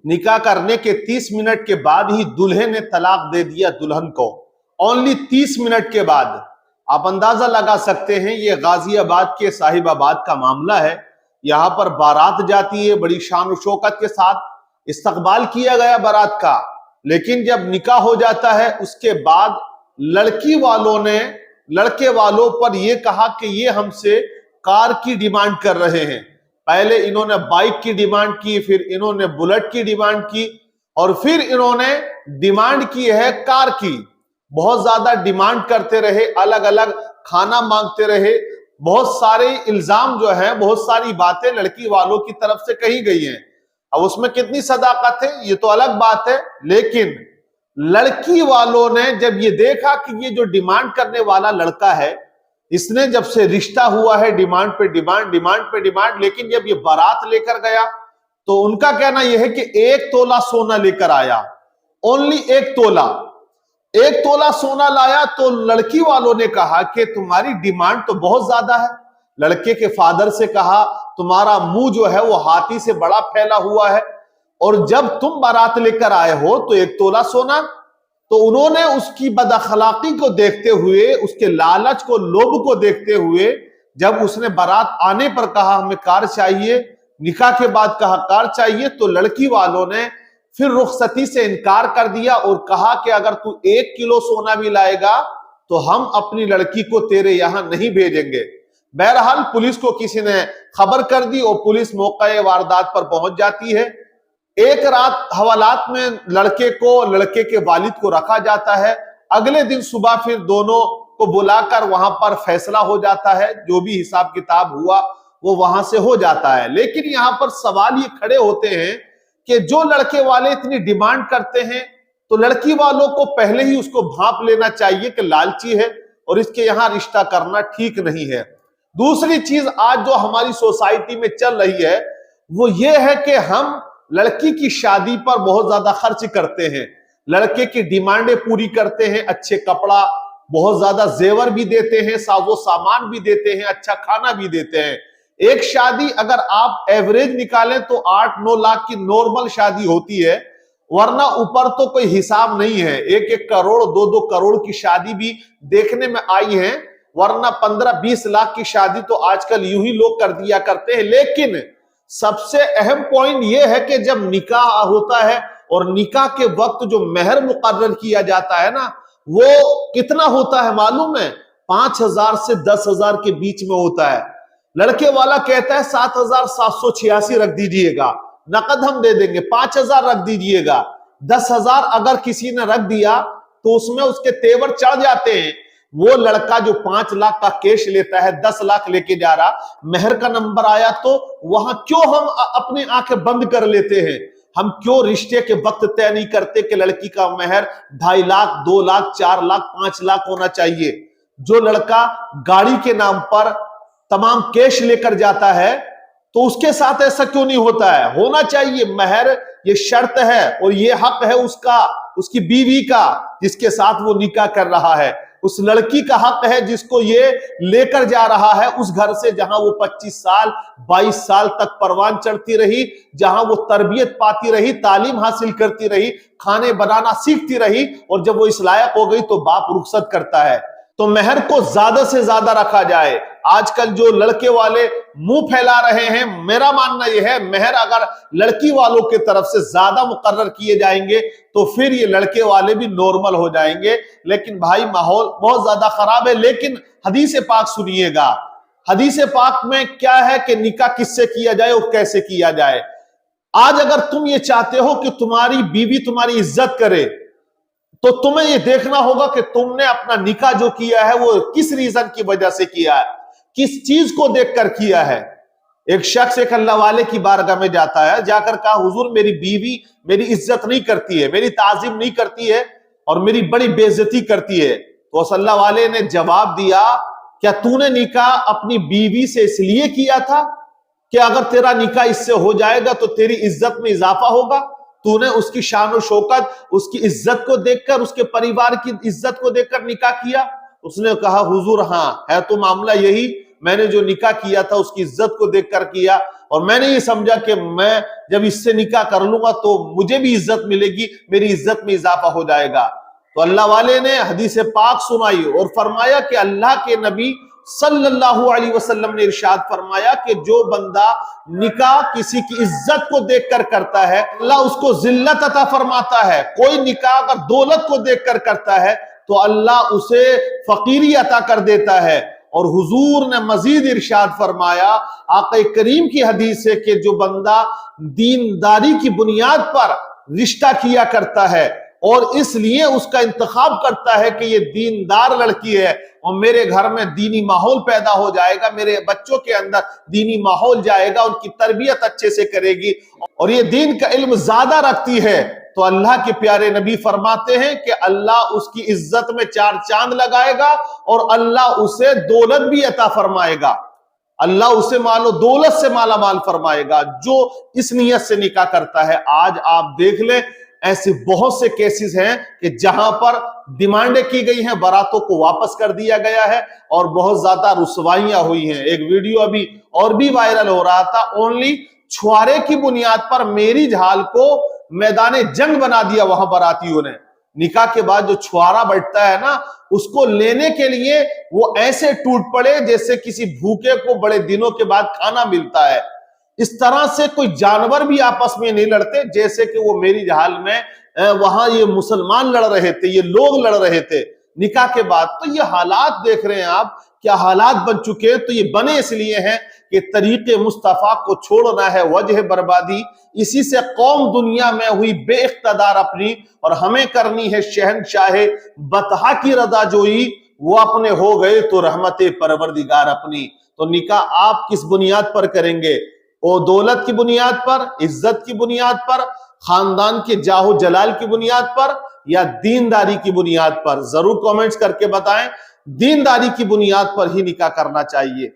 निकाह करने के 30 मिनट के बाद ही दूल्हे ने तलाक दे दिया दुल्हन को। ओनली 30 मिनट के बाद। आप अंदाजा लगा सकते हैं ये गाजियाबाद के साहिबाबाद का मामला है। यहाँ पर बारात जाती है, बड़ी शान और शौकत के साथ इस्तकबाल किया गया बारात का, लेकिन जब निकाह हो जाता है उसके बाद लड़की वालों ने लड़के वालों पर यह कहा कि ये हमसे कार की डिमांड कर रहे हैं। पहले इन्होंने बाइक की डिमांड की, फिर इन्होंने बुलेट की डिमांड की, और फिर इन्होंने डिमांड की है कार की। बहुत ज्यादा डिमांड करते रहे, अलग अलग खाना मांगते रहे, बहुत सारे इल्जाम जो है, बहुत सारी बातें लड़की वालों की तरफ से कही गई हैं। अब उसमें कितनी सदाकत है ये तो अलग बात है, लेकिन लड़की वालों ने जब ये देखा कि ये जो डिमांड करने वाला लड़का है, इसने जब से रिश्ता हुआ है डिमांड पे डिमांड, डिमांड पे डिमांड, लेकिन जब ये बारात लेकर गया तो उनका कहना यह है कि 1 तोला सोना लेकर आया। ओनली 1 तोला। 1 तोला सोना लाया तो लड़की वालों ने कहा कि तुम्हारी डिमांड तो बहुत ज्यादा है। लड़के के फादर से कहा तुम्हारा मुंह जो है वो हाथी से बड़ा फैला हुआ है, और जब तुम बारात लेकर आए हो तो 1 तोला सोना। तो उन्होंने उसकी बदअखलाकी को देखते हुए, उसके लालच को, लोभ को देखते हुए, जब उसने बारात आने पर कहा हमें कार चाहिए, निकाह के बाद कहा कार चाहिए, तो लड़की वालों ने फिर रुखसती से इनकार कर दिया और कहा कि अगर तू 1 किलो सोना भी लाएगा तो हम अपनी लड़की को तेरे यहां नहीं भेजेंगे। बहरहाल पुलिस को किसी ने खबर कर दी और पुलिस मौके वारदात पर पहुंच जाती है। एक रात हवालात में लड़के के वालिद को रखा जाता है। अगले दिन सुबह फिर दोनों को बुलाकर वहां पर फैसला हो जाता है। जो भी हिसाब किताब हुआ वो वहां से हो जाता है। लेकिन यहां पर सवाल ये खड़े होते हैं कि जो लड़के वाले इतनी डिमांड करते हैं तो लड़की वालों को पहले ही उसको भांप लेना चाहिए कि लालची है और इसके यहां रिश्ता करना ठीक नहीं है। दूसरी चीज आज जो हमारी सोसाइटी में चल रही है वो ये है कि हम लड़की की शादी पर बहुत ज्यादा खर्च करते हैं, लड़के की डिमांडें पूरी करते हैं, अच्छे कपड़ा, बहुत ज्यादा जेवर भी देते हैं, साजो सामान भी देते हैं, अच्छा खाना भी देते हैं। एक शादी अगर आप एवरेज निकालें तो 8-9 लाख की नॉर्मल शादी होती है, वरना ऊपर तो कोई हिसाब नहीं है। 1-1 करोड़ 2-2 करोड़ की शादी भी देखने में आई है, वरना 15-20 लाख की शादी तो आजकल यूं ही लोग कर दिया करते हैं। लेकिन सबसे अहम पॉइंट यह है कि जब निकाह होता है और निकाह के वक्त जो मेहर मुकर्रर किया जाता है ना, वो कितना होता है मालूम है? 5,000 से 10,000 के बीच में होता है। लड़के वाला कहता है 7,786 रख दीजिएगा, नकद हम दे देंगे, 5,000 रख दीजिएगा। 10,000 अगर किसी ने रख दिया तो उसमें उसके तेवर चढ़ जाते हैं। वो लड़का जो 5 लाख का कैश लेता है 10 लाख लेके जा रहा, मेहर का नंबर आया तो वहां क्यों हम अपनी आंखें बंद कर लेते हैं? हम क्यों रिश्ते के वक्त तय नहीं करते कि लड़की का मेहर 2.5 लाख, 2 लाख, 4 लाख, 5 लाख होना चाहिए? जो लड़का गाड़ी के नाम पर तमाम कैश लेकर जाता है तो उसके साथ ऐसा क्यों नहीं होता है? होना चाहिए। मेहर ये शर्त है और ये हक है उसका, उसकी बीवी का जिसके साथ वो निकाह कर रहा है। उस लड़की का हक है जिसको ये लेकर जा रहा है उस घर से जहां वो 25 साल 22 साल तक परवान चढ़ती रही, जहां वो तरबियत पाती रही, तालीम हासिल करती रही, खाने बनाना सीखती रही, और जब वो इस लायक हो गई तो बाप रुखसत करता है। तो मेहर को ज्यादा से ज्यादा रखा जाए। आजकल जो लड़के वाले मुंह फैला रहे हैं, मेरा मानना यह है मेहर अगर लड़की वालों की तरफ से ज्यादा मुकर्रर किए जाएंगे तो फिर ये लड़के वाले भी नॉर्मल हो जाएंगे। लेकिन भाई माहौल बहुत ज्यादा खराब है। लेकिन हदीस पाक सुनिएगा, हदीस पाक में क्या है कि निकाह किससे किया जाए और कैसे किया जाए। आज अगर तुम ये चाहते हो कि तुम्हारी बीवी तुम्हारी इज्जत करे तो तुम्हें ये देखना होगा कि तुमने अपना निकाह जो किया है वो किस रीजन की वजह से किया है, किस चीज को देखकर किया है। एक शख्स एक अल्लाह वाले की बारगाह में जाता है, जाकर कहा हुजूर मेरी बीवी मेरी इज्जत नहीं करती है, मेरी ताजीम नहीं करती है और मेरी बड़ी बेइज्जती करती है। तो उस अल्लाह वाले ने जवाब दिया, क्या तूने निकाह अपनी बीवी से इसलिए किया था कि अगर तेरा निकाह इससे हो जाएगा तो तेरी इज्जत में इजाफा होगा? तूने उसकी शान और शौकत, उसकी इज्जत को देखकर, उसके परिवार की इज्जत को देखकर निकाह किया? उसने कहा हुजूर हाँ है तो मामला यही, میں نے جو نکاح کیا تھا اس کی عزت کو دیکھ کر کیا، اور میں نے یہ سمجھا کہ میں جب اس سے نکاح کر لوں گا تو مجھے بھی عزت ملے گی، میری عزت میں اضافہ ہو جائے گا۔ تو اللہ والے نے حدیث پاک سنائی اور فرمایا کہ اللہ کے نبی صلی اللہ علیہ وسلم نے ارشاد فرمایا کہ جو بندہ نکاح کسی کی عزت کو دیکھ کر کرتا ہے اللہ اس کو ذلت عطا فرماتا ہے۔ کوئی نکاح اگر دولت کو دیکھ کر کرتا ہے تو اللہ اسے فقیری عطا کر دیتا ہے۔ اور حضور نے مزید ارشاد فرمایا، آقا کریم کی حدیث ہے کہ جو بندہ دینداری کی بنیاد پر رشتہ کیا کرتا ہے اور اس لیے اس کا انتخاب کرتا ہے کہ یہ دیندار لڑکی ہے اور میرے گھر میں دینی ماحول پیدا ہو جائے گا، میرے بچوں کے اندر دینی ماحول جائے گا، ان کی تربیت اچھے سے کرے گی اور یہ دین کا علم زیادہ رکھتی ہے، تو اللہ کے پیارے نبی فرماتے ہیں کہ اللہ اس کی عزت میں 4 چاند لگائے گا اور اللہ اسے دولت بھی عطا فرمائے گا، اللہ اسے مال و دولت سے مالا مال فرمائے گا جو اس نیت سے نکاح کرتا ہے۔ آج آپ دیکھ لیں ایسے بہت سے کیسز ہیں کہ جہاں پر ڈیمانڈیں کی گئی ہیں، باراتوں کو واپس کر دیا گیا ہے اور بہت زیادہ رسوائیاں ہوئی ہیں۔ ایک ویڈیو ابھی اور بھی وائرل ہو رہا تھا، اونلی چھوارے کی بنیاد پر میرج ہال کو میدان جنگ بنا دیا وہاں براتیوں نے۔ نکاح کے بعد جو چھوارا بیٹھتا ہے نا، اس کو لینے کے لیے وہ ایسے ٹوٹ پڑے جیسے کسی بھوکے کو بڑے دنوں کے بعد کھانا ملتا ہے۔ اس طرح سے کوئی جانور بھی آپس میں نہیں لڑتے جیسے کہ وہ میرج ہال میں وہاں یہ مسلمان لڑ رہے تھے، یہ لوگ لڑ رہے تھے نکاح کے بعد۔ تو یہ حالات دیکھ رہے ہیں آپ، کیا حالات بن چکے ہیں۔ تو یہ بنے اس لیے ہیں کہ طریق مصطفیٰ کو چھوڑنا ہے وجہ بربادی، اسی سے قوم دنیا میں ہوئی بے اقتدار اپنی، اور ہمیں کرنی ہے شہنشاہ بطحا کی رضا جوئی، وہ اپنے ہو گئے تو رحمت پروردگار اپنی۔ تو نکاح آپ کس بنیاد پر کریں گے؟ وہ دولت کی بنیاد پر، عزت کی بنیاد پر، خاندان کے جاہ و جلال کی بنیاد پر، یا دینداری کی بنیاد پر؟ ضرور کامنٹس کر کے بتائیں۔ دینداری کی بنیاد پر ہی نکاح کرنا چاہیے۔